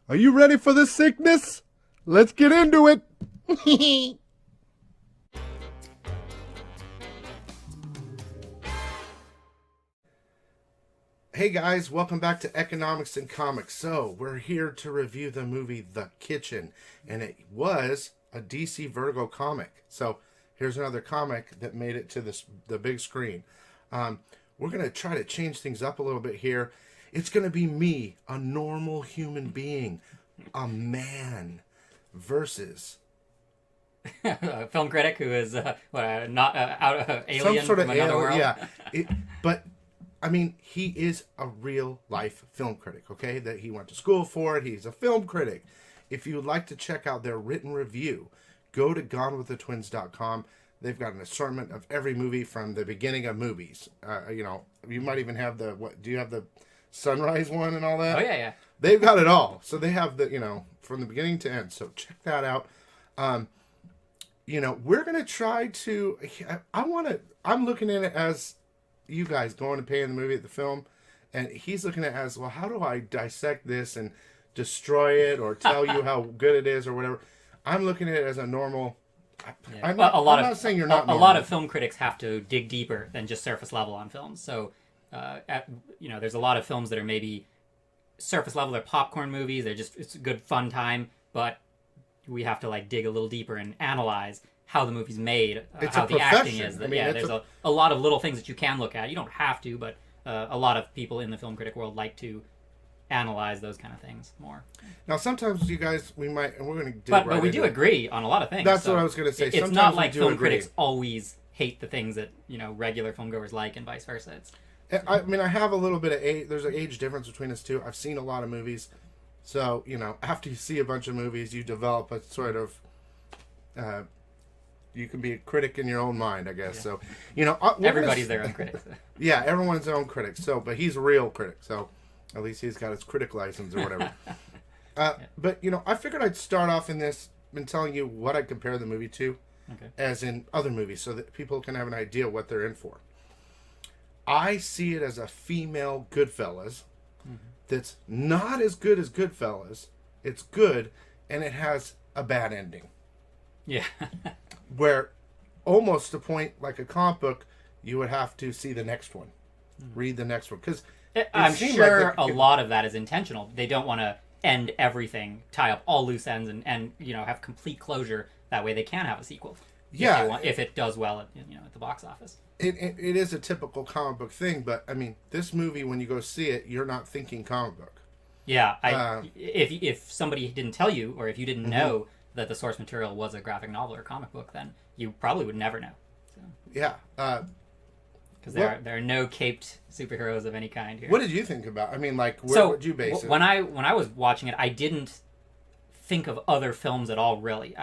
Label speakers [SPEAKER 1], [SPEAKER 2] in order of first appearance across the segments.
[SPEAKER 1] Are you ready for the sickness? Let's get into it. Hey guys, welcome back to Economics and Comics. So, we're here to review the movie The Kitchen, and it was a DC Vertigo comic. So, here's another comic that made it to the big screen. We're going to try to change things up a little bit here. It's going to be me, a normal human being, a man, versus
[SPEAKER 2] A film critic who is not alien
[SPEAKER 1] some sort of
[SPEAKER 2] from another
[SPEAKER 1] alien.
[SPEAKER 2] world.
[SPEAKER 1] Yeah, but I mean, he is a real life film critic. Okay, that he went to school for it. He's a film critic. If you would like to check out their written review, go to GoneWithTheTwins.com. They've got an assortment of every movie from the beginning of movies. You might even have do you have the Sunrise one and all that?
[SPEAKER 2] Oh yeah.
[SPEAKER 1] They've got it all. So they have from the beginning to end. So check that out. We're going to try to, I'm looking at it as you guys going and paying the movie at the film. And he's looking at it as, well, how do I dissect this and destroy it or tell you how good it is or whatever. I'm looking at it as a normal.
[SPEAKER 2] Yeah.
[SPEAKER 1] I'm not saying you're not.
[SPEAKER 2] A lot of film critics have to dig deeper than just surface level on films. So, there's a lot of films that are maybe surface level. They're popcorn movies. It's a good fun time, but we have to dig a little deeper and analyze how the movie's made, how the acting is. There's a lot of little things that you can look at. You don't have to, but a lot of people in the film critic world like to analyze those kind of things more.
[SPEAKER 1] Now, sometimes you guys, we're going to
[SPEAKER 2] but we do agree on a lot of things.
[SPEAKER 1] That's what I was going to say.
[SPEAKER 2] It's not like film critics always hate the things that regular film goers like, and vice versa.
[SPEAKER 1] I have a little bit of age. There's an age difference between us two. I've seen a lot of movies, so after you see a bunch of movies, you develop a sort of. You can be a critic in your own mind, I guess. Yeah. So
[SPEAKER 2] everybody's their own critic.
[SPEAKER 1] Yeah, everyone's their own critic. So, but he's a real critic. So, at least he's got his critic license or whatever. But I figured I'd start off in this and telling you what I compare the movie to, as in other movies, so that people can have an idea what they're in for. I see it as a female Goodfellas that's not as good as Goodfellas. It's good, and it has a bad ending.
[SPEAKER 2] Yeah.
[SPEAKER 1] Where almost to point like a comic book, you would have to see the next one. Read the next one. Because
[SPEAKER 2] I'm sure a lot of that is intentional. They don't want to end everything, tie up all loose ends, and have complete closure. That way they can have a sequel.
[SPEAKER 1] Yeah.
[SPEAKER 2] If it does well at the box office.
[SPEAKER 1] It is a typical comic book thing, but this movie, when you go see it, you're not thinking comic book.
[SPEAKER 2] Yeah, if somebody didn't tell you, or if you didn't know that the source material was a graphic novel or comic book, then you probably would never know. So.
[SPEAKER 1] Yeah,
[SPEAKER 2] because there are no caped superheroes of any kind here.
[SPEAKER 1] What did you think about? Where would you base it?
[SPEAKER 2] When I was watching it, I didn't think of other films at all. Really,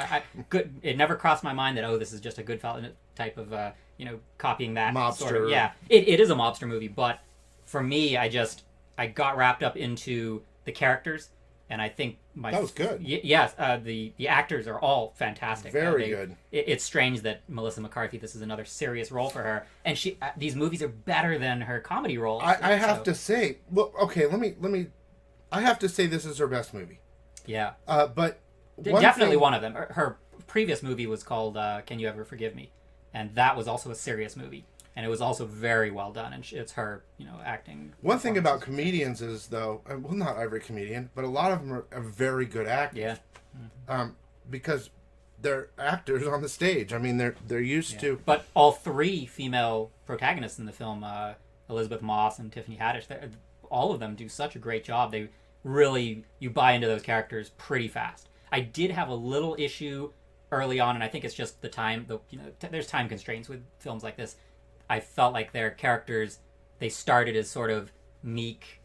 [SPEAKER 2] it never crossed my mind that this is just a Goodfellas type of copying that
[SPEAKER 1] mobster.
[SPEAKER 2] Sort of. Yeah, it is a mobster movie, but for me, I got wrapped up into the characters, and I think
[SPEAKER 1] that was good.
[SPEAKER 2] Yes, the actors are all fantastic.
[SPEAKER 1] Very good.
[SPEAKER 2] It's strange that Melissa McCarthy, this is another serious role for her, and these movies are better than her comedy roles.
[SPEAKER 1] I have to say, well, okay, let me. I have to say this is her best movie.
[SPEAKER 2] Yeah.
[SPEAKER 1] But
[SPEAKER 2] definitely one of them. Her previous movie was called Can You Ever Forgive Me? And that was also a serious movie. And it was also very well done. And it's her, acting.
[SPEAKER 1] One thing about comedians is, though, well, not every comedian, but a lot of them are very good actors.
[SPEAKER 2] Yeah. Mm-hmm.
[SPEAKER 1] Because they're actors on the stage. They're used to.
[SPEAKER 2] But all three female protagonists in the film, Elizabeth Moss and Tiffany Haddish, all of them do such a great job. They really, you buy into those characters pretty fast. I did have a little issue early on, and I think it's just the time. There's time constraints with films like this. I felt like their characters, they started as sort of meek,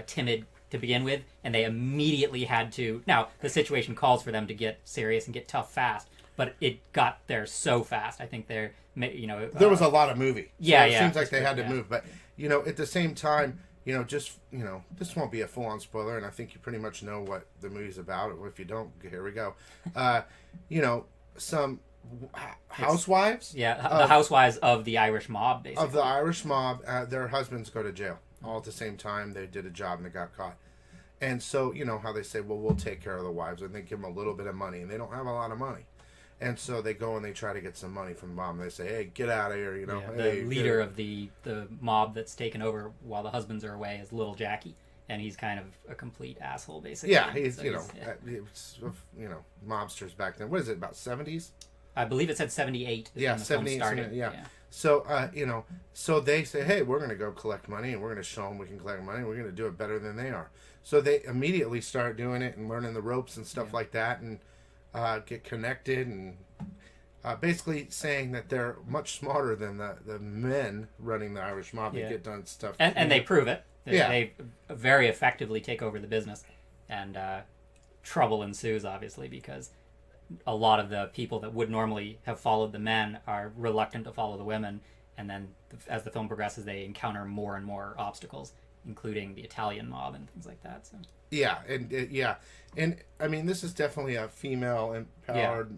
[SPEAKER 2] timid to begin with, and they immediately had to. Now the situation calls for them to get serious and get tough fast, but it got there so fast. I think there was a lot of movie. So it seems like they had to move, but at the same time. This won't be a full-on spoiler, and I think you pretty much know what the movie's about. If you don't, here we go. Some housewives. The housewives of the Irish mob, basically.
[SPEAKER 1] Of the Irish mob, their husbands go to jail all at the same time. They did a job and they got caught. And so, you know how they say, well, we'll take care of the wives, and they give them a little bit of money, and they don't have a lot of money. And so they go and they try to get some money from the mob. And they say, hey, get out of here, you know.
[SPEAKER 2] Yeah,
[SPEAKER 1] hey,
[SPEAKER 2] the leader of the mob that's taken over while the husbands are away is Little Jackie. And he's kind of a complete asshole, basically.
[SPEAKER 1] Yeah, he's, it's, mobsters back then. What is it, about 70s?
[SPEAKER 2] I believe it said 78 is when the film started.
[SPEAKER 1] Yeah. So, so they say, hey, we're going to go collect money, and we're going to show them we can collect money, and we're going to do it better than they are. So they immediately start doing it and learning the ropes and stuff like that, and get connected, and basically saying that they're much smarter than the men running the Irish mob that get done stuff.
[SPEAKER 2] And they prove it. They very effectively take over the business, and trouble ensues, obviously, because a lot of the people that would normally have followed the men are reluctant to follow the women, and then as the film progresses, they encounter more and more obstacles, including the Italian mob and things like that. So
[SPEAKER 1] and I mean, this is definitely a female empowered,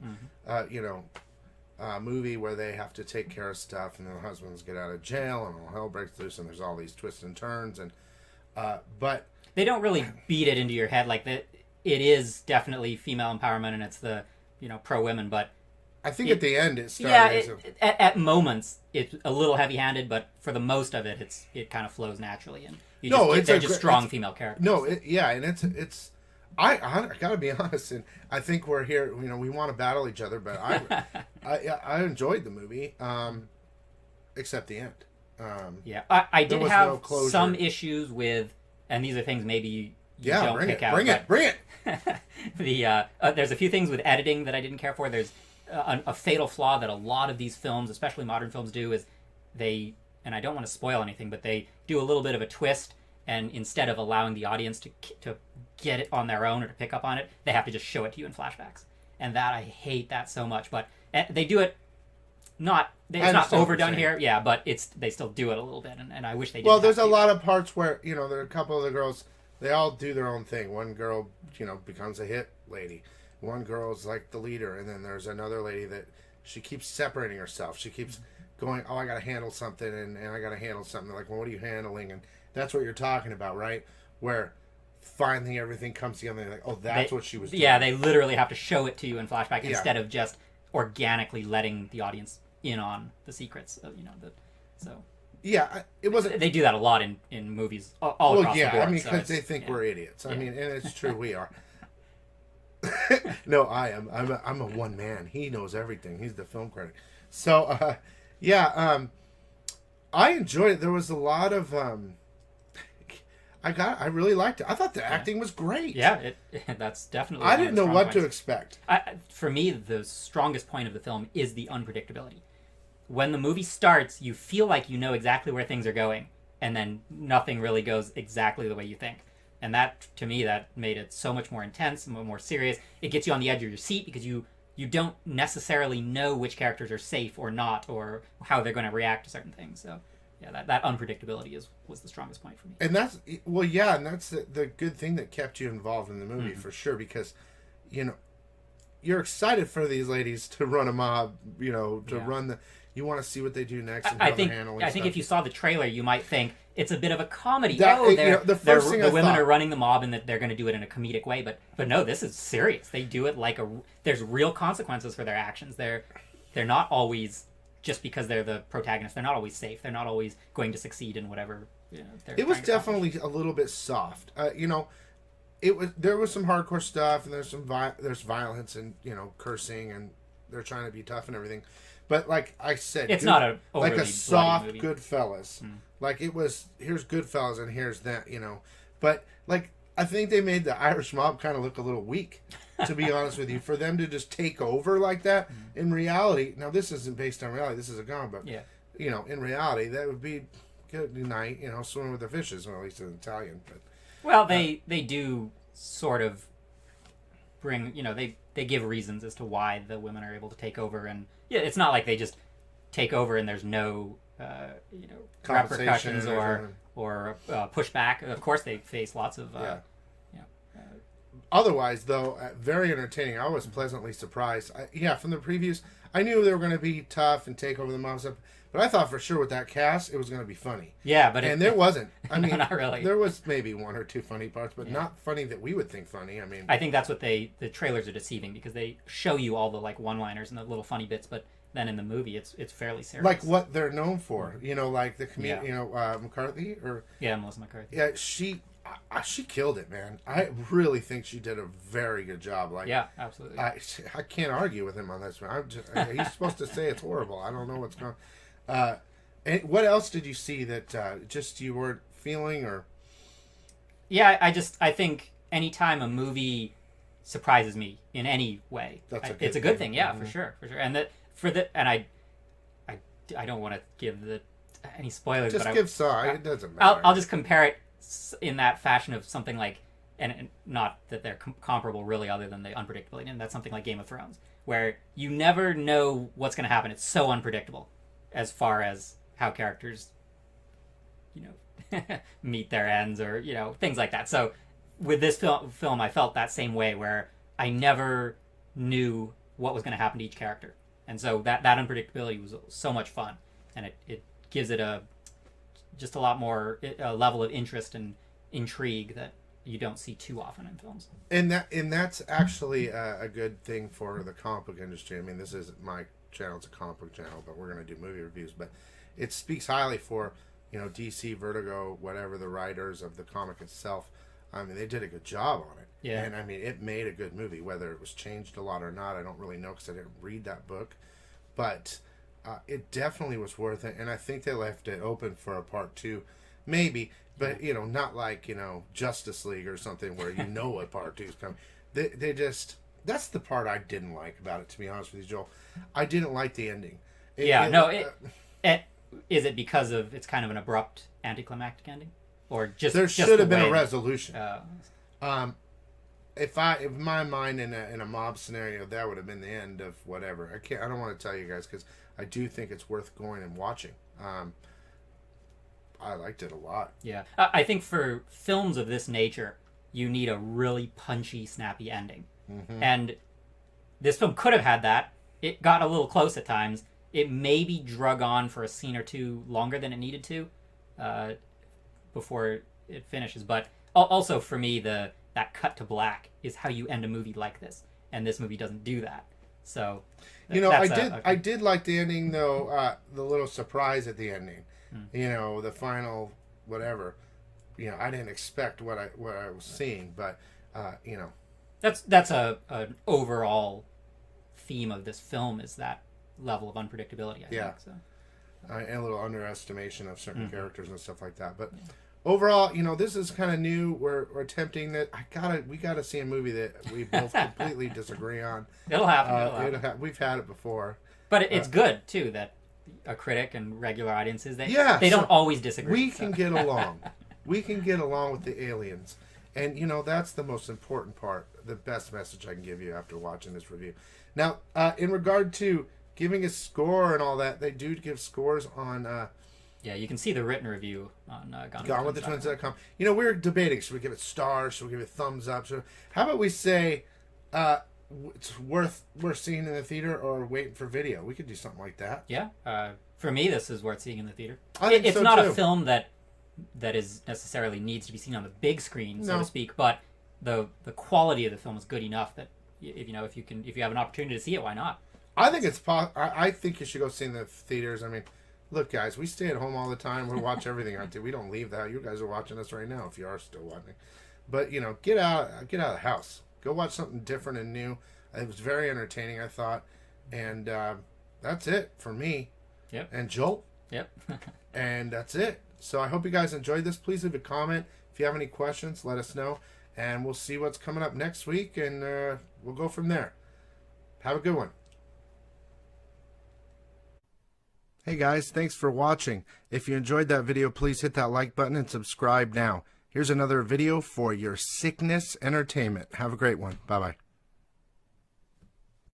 [SPEAKER 1] movie where they have to take care of stuff, and then the husbands get out of jail, and all hell breaks loose, and there's all these twists and turns, and but
[SPEAKER 2] they don't really beat it into your head like that. It is definitely female empowerment, and it's the pro women, but
[SPEAKER 1] I think at the end it started.
[SPEAKER 2] At moments it's a little heavy-handed, but for the most of it, it kind of flows naturally, and they're just strong female characters.
[SPEAKER 1] No, and it's. I gotta be honest, and I think we're here. We want to battle each other, but I enjoyed the movie, except the end.
[SPEAKER 2] I did have some issues with, and these are things maybe you don't pick out.
[SPEAKER 1] Bring it.
[SPEAKER 2] There's a few things with editing that I didn't care for. There's a fatal flaw that a lot of these films, especially modern films, do is they, and I don't want to spoil anything, but they do a little bit of a twist, and instead of allowing the audience to get it on their own or to pick up on it, they have to just show it to you in flashbacks. And that, I hate that so much. But they do it it's not overdone here, but they still do it a little bit, and I wish they did.
[SPEAKER 1] Well, there's a lot of parts where, there are a couple of the girls, they all do their own thing. One girl, becomes a hit lady. One girl's like the leader, and then there's another lady that she keeps separating herself. She keeps going, oh, I got to handle something, and I got to handle something. They're like, well, what are you handling? And that's what you're talking about, right? Where finally everything comes together, and they're like, oh, that's what she was doing.
[SPEAKER 2] Yeah, they literally have to show it to you in flashback instead of just organically letting the audience in on the secrets of, so.
[SPEAKER 1] Yeah, it wasn't.
[SPEAKER 2] They do that a lot in movies all across the board.
[SPEAKER 1] I mean, because they think we're idiots. I mean, and it's true, we are. No, I am. I'm a one man. He knows everything. He's the film critic. So, I enjoyed it. There was a lot of. I really liked it. I thought the acting was great.
[SPEAKER 2] Yeah, that's definitely.
[SPEAKER 1] I didn't know what to expect.
[SPEAKER 2] For me, the strongest point of the film is the unpredictability. When the movie starts, you feel like you know exactly where things are going, and then nothing really goes exactly the way you think. And that, to me, that made it so much more intense and more serious. It gets you on the edge of your seat because you don't necessarily know which characters are safe or not, or how they're going to react to certain things. So, yeah, that unpredictability was the strongest point for me.
[SPEAKER 1] And that's the good thing that kept you involved in the movie, for sure, because, you're excited for these ladies to run a mob, run the... You want to see what they do next and how they're handling stuff.
[SPEAKER 2] I think if you saw the trailer, you might think it's a bit of a comedy.
[SPEAKER 1] The
[SPEAKER 2] women are running the mob and that they're going to do it in a comedic way. But no, this is serious. They do it like there's real consequences for their actions. They're not always, just because they're the protagonist, they're not always safe. They're not always going to succeed in whatever.
[SPEAKER 1] It was definitely a little bit soft. There was some hardcore stuff, and there's violence and cursing, and they're trying to be tough and everything. But like I said,
[SPEAKER 2] it's not a
[SPEAKER 1] soft
[SPEAKER 2] movie.
[SPEAKER 1] Goodfellas. Like it was, here's Goodfellas and here's that, But like I think they made the Irish mob kind of look a little weak, to be honest with you, for them to just take over like that. In reality, now this isn't based on reality. This is a comic book. Yeah. In reality, that would be good night. Swimming with the fishes, or at least in Italian. But
[SPEAKER 2] they do sort of bring. They give reasons as to why the women are able to take over, and it's not like they just take over and there's no repercussions or pushback. Of course, they face lots of
[SPEAKER 1] otherwise, though, very entertaining. I was pleasantly surprised. From the previews, I knew they were going to be tough and take over the mob stuff, but I thought for sure with that cast, it was going to be funny.
[SPEAKER 2] Yeah, but
[SPEAKER 1] there wasn't. I mean,
[SPEAKER 2] not really.
[SPEAKER 1] There was maybe one or two funny parts, but not funny that we would think funny. I mean,
[SPEAKER 2] I think that's what the trailers are deceiving, because they show you all the like one-liners and the little funny bits, but then in the movie, it's fairly serious.
[SPEAKER 1] Like what they're known for, like the comedian, McCarthy
[SPEAKER 2] Melissa McCarthy.
[SPEAKER 1] Yeah, she killed it, man. I really think she did a very good job. Like,
[SPEAKER 2] yeah, absolutely.
[SPEAKER 1] I can't argue with him on this one. He's supposed to say it's horrible. I don't know what's going. And what else did you see that just you weren't feeling, or?
[SPEAKER 2] Yeah, I think anytime a movie surprises me in any way, it's a good thing. Yeah, for sure. And I don't want to give any spoilers.
[SPEAKER 1] Just
[SPEAKER 2] but
[SPEAKER 1] give some. It doesn't matter.
[SPEAKER 2] I'll just compare it in that fashion of something like, and not that they're comparable really, other than the unpredictability, and that's something like Game of Thrones, where you never know what's going to happen. It's so unpredictable as far as how characters, meet their ends, or things like that. So with this film, I felt that same way, where I never knew what was going to happen to each character, and so that unpredictability was so much fun, and it gives it just a lot more a level of interest and intrigue that you don't see too often in films.
[SPEAKER 1] And that's actually a good thing for the comic book industry. I mean, this is my channel; it's a comic book channel, but we're going to do movie reviews. But it speaks highly for DC, Vertigo, whatever, the writers of the comic itself. I mean, they did a good job on it.
[SPEAKER 2] Yeah.
[SPEAKER 1] And I mean, it made a good movie. Whether it was changed a lot or not, I don't really know, because I didn't read that book. But it definitely was worth it, and I think they left it open for a part 2, maybe, but not like Justice League or something where a part 2 is coming. They just, that's the part I didn't like about it, to be honest with you, Joel. I didn't like the ending.
[SPEAKER 2] Is it because of it's kind of an abrupt anticlimactic ending, or just
[SPEAKER 1] there should have been a resolution? If in my mind, in a mob scenario, that would have been the end of whatever. I don't want to tell you guys, because I do think it's worth going and watching. I liked it a lot.
[SPEAKER 2] Yeah, I think for films of this nature, you need a really punchy, snappy ending, and this film could have had that. It got a little close at times. It maybe drug on for a scene or two longer than it needed to before it finishes. But also for me, that cut to black is how you end a movie like this, and this movie doesn't do that. So,
[SPEAKER 1] I did like the ending, though. The little surprise at the ending, the final whatever. I didn't expect what I was seeing, but
[SPEAKER 2] that's an overall theme of this film, is that level of unpredictability. I think so.
[SPEAKER 1] And a little underestimation of certain characters and stuff like that, but. Overall, this is kind of new. We're attempting that. We gotta see a movie that we both completely disagree on.
[SPEAKER 2] It'll happen.
[SPEAKER 1] We've had it before.
[SPEAKER 2] But it's good too that a critic and regular audiences they don't always disagree.
[SPEAKER 1] We can get along. We can get along with the aliens, and that's the most important part. The best message I can give you after watching this review. Now, in regard to giving a score and all that, they do give scores on.
[SPEAKER 2] Yeah, you can see the written review on
[SPEAKER 1] GoneWithTheTwins.com. We're debating. Should we give it stars? Should we give it thumbs up? How about we say it's worth seeing in the theater or waiting for video? We could do something like that.
[SPEAKER 2] Yeah. For me, this is worth seeing in the theater.
[SPEAKER 1] It's
[SPEAKER 2] not a film that is necessarily needs to be seen on the big screen, so to speak, but the quality of the film is good enough that if you have an opportunity to see it, why not?
[SPEAKER 1] I think I think you should go see it in the theaters. I mean, look, guys, we stay at home all the time. We watch everything on TV. We don't leave the house. You guys are watching us right now, if you are still watching. But get out of the house. Go watch something different and new. It was very entertaining, I thought, and that's it for me.
[SPEAKER 2] Yep.
[SPEAKER 1] And Joel.
[SPEAKER 2] Yep.
[SPEAKER 1] And that's it. So I hope you guys enjoyed this. Please leave a comment. If you have any questions, let us know, and we'll see what's coming up next week, and we'll go from there. Have a good one. Hey guys, thanks for watching. If you enjoyed that video, please hit that like button and subscribe now. Here's another video for your sickness entertainment. Have a great one. Bye-bye.